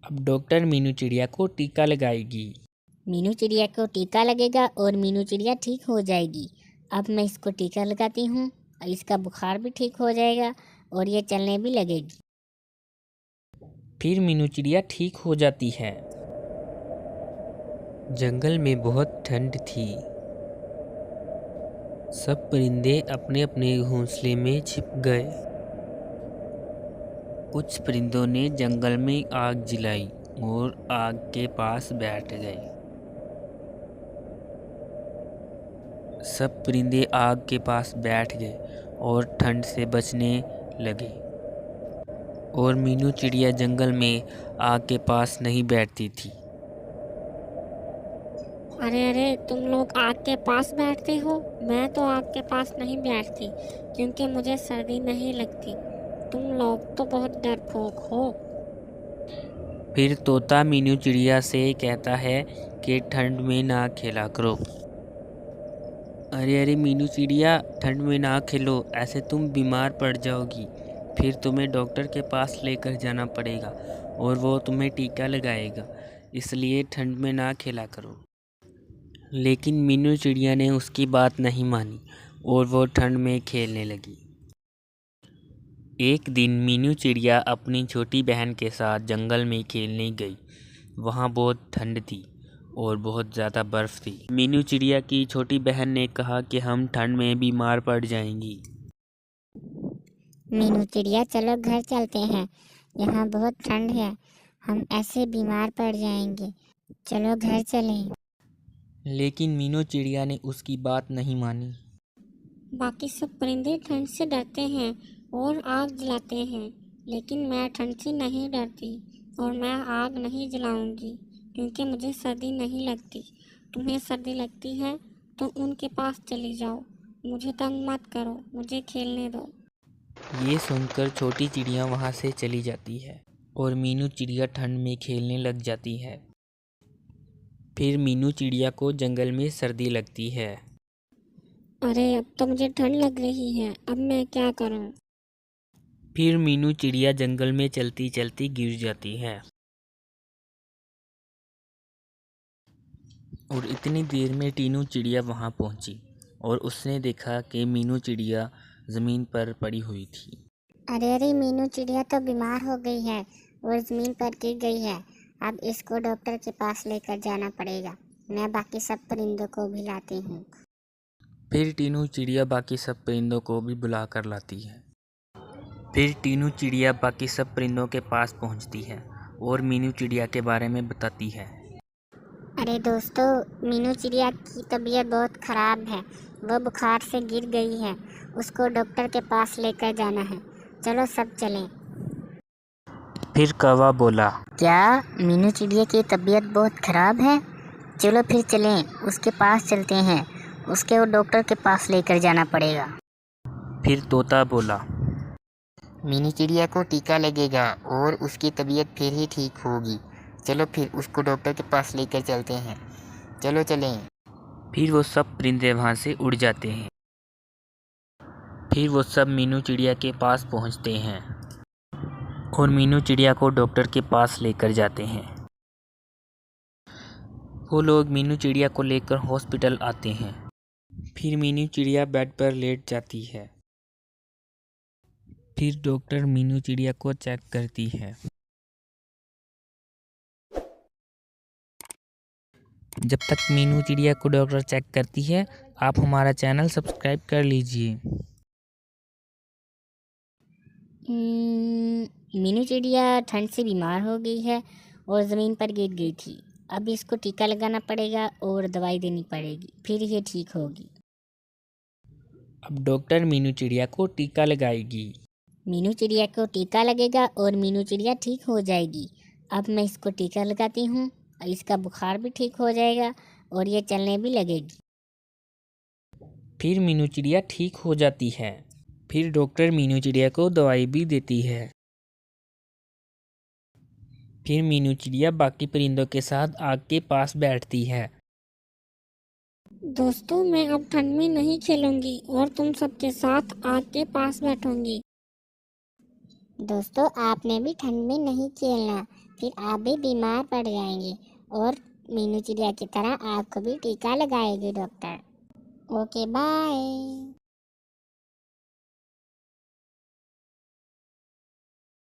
अब डॉक्टर मीनू चिड़िया को टीका लगाएगी। मीनू चिड़िया को टीका लगेगा और मीनू चिड़िया ठीक हो जाएगी। अब मैं इसको टीका लगाती हूँ, इसका बुखार भी ठीक हो जाएगा और ये चलने भी लगेगी। फिर मीनू चिड़िया ठीक हो जाती है। जंगल में बहुत ठंड थी। सब परिंदे अपने अपने घोंसले में छिप गए। कुछ परिंदों ने जंगल में आग जलाई और आग के पास बैठ गए। सब परिंदे आग के पास बैठ गए और ठंड से बचने लगे। और मीनू चिड़िया जंगल में आग के पास नहीं बैठती थी। अरे अरे, तुम लोग आग के पास बैठते हो, मैं तो आग के पास नहीं बैठती क्योंकि मुझे सर्दी नहीं लगती। तुम लोग तो बहुत डरपोक हो। फिर तोता मीनू चिड़िया से कहता है कि ठंड में ना खेला करो। अरे अरे मीनू चिड़िया, ठंड में ना खेलो, ऐसे तुम बीमार पड़ जाओगी। फिर तुम्हें डॉक्टर के पास लेकर जाना पड़ेगा और वो तुम्हें टीका लगाएगा, इसलिए ठंड में ना खेला करो। लेकिन मीनू चिड़िया ने उसकी बात नहीं मानी और वो ठंड में खेलने लगी। एक दिन मीनू चिड़िया अपनी छोटी बहन के साथ जंगल में खेलने गई। वहाँ बहुत ठंड थी और बहुत ज़्यादा बर्फ़ थी। मीनू चिड़िया की छोटी बहन ने कहा कि हम ठंड में बीमार पड़ जाएंगी। मीनू चिड़िया चलो घर चलते हैं, यहाँ बहुत ठंड है, हम ऐसे बीमार पड़ जाएंगे। चलो घर चलें। लेकिन मीनू चिड़िया ने उसकी बात नहीं मानी। बाकी सब परिंदे ठंड से डरते हैं और आग जलाते हैं, लेकिन मैं ठंड से नहीं डरती और मैं आग नहीं जलाऊंगी क्योंकि मुझे सर्दी नहीं लगती। तुम्हें सर्दी लगती है तो उनके पास चली जाओ, मुझे तंग मत करो, मुझे खेलने दो। ये सुनकर छोटी चिड़िया वहाँ से चली जाती है और मीनू चिड़िया ठंड में खेलने लग जाती है। फिर मीनू चिड़िया को जंगल में सर्दी लगती है। अरे, अब तो मुझे ठंड लग रही है, अब मैं क्या करूं? फिर मीनू चिड़िया जंगल में चलती चलती गिर जाती है और इतनी देर में टीनू चिड़िया वहाँ पहुँची और उसने देखा कि मीनू चिड़िया ज़मीन पर पड़ी हुई थी। अरे अरे, मीनू चिड़िया तो बीमार हो गई है और ज़मीन पर गिर गई है। अब इसको डॉक्टर के पास लेकर जाना पड़ेगा। मैं बाकी सब परिंदों को भी लाती हूँ। फिर टीनू चिड़िया बाकी सब परिंदों को भी बुला कर लाती है। फिर टीनू चिड़िया बाकी सब परिंदों के पास पहुँचती है और मीनू चिड़िया के बारे में बताती है। अरे दोस्तों, मीनू चिड़िया की तबीयत बहुत ख़राब है, वो बुखार से गिर गई है, उसको डॉक्टर के पास लेकर जाना है। चलो सब चलें। फिर कौवा बोला, क्या मीनू चिड़िया की तबीयत बहुत ख़राब है? चलो फिर चलें, उसके पास चलते हैं, उसके वो डॉक्टर के पास लेकर जाना पड़ेगा। फिर तोता बोला, मीनू चिड़िया को टीका लगेगा और उसकी तबीयत फिर ही ठीक होगी। चलो फिर उसको डॉक्टर के पास लेकर चलते हैं। चलो चलें। फिर वो सब परिंदे वहाँ से उड़ जाते हैं। फिर वो सब मीनू चिड़िया के पास पहुँचते हैं और मीनू चिड़िया को डॉक्टर के पास लेकर जाते हैं। वो लोग मीनू चिड़िया को लेकर हॉस्पिटल आते हैं। फिर मीनू चिड़िया बेड पर लेट जाती है। फिर डॉक्टर मीनू चिड़िया को चेक करती है। जब तक मीनू चिड़िया को डॉक्टर चेक करती है, आप हमारा चैनल सब्सक्राइब कर लीजिए। मीनू चिड़िया ठंड से बीमार हो गई है और ज़मीन पर गिर गई थी। अब इसको टीका लगाना पड़ेगा और दवाई देनी पड़ेगी, फिर ये ठीक होगी। अब डॉक्टर मीनू चिड़िया को टीका लगाएगी। मीनू चिड़िया को टीका लगेगा और मीनू चिड़िया ठीक हो जाएगी। अब मैं इसको टीका लगाती हूँ, इसका बुखार भी ठीक हो जाएगा और ये चलने भी लगेगी। फिर मीनू चिड़िया ठीक हो जाती है। फिर डॉक्टर मीनू चिड़िया को दवाई भी देती है। फिर मीनू चिड़िया बाकी परिंदों के साथ आग के पास बैठती है। दोस्तों, मैं अब ठंड में नहीं खेलूंगी और तुम सबके साथ आग के पास बैठूंगी। दोस्तों, आपने भी ठंड में नहीं खेलना, फिर आप भी बीमार पड़ जाएंगे और मीनू चिड़िया की तरह आपको भी टीका लगाएगी डॉक्टर। Okay bye.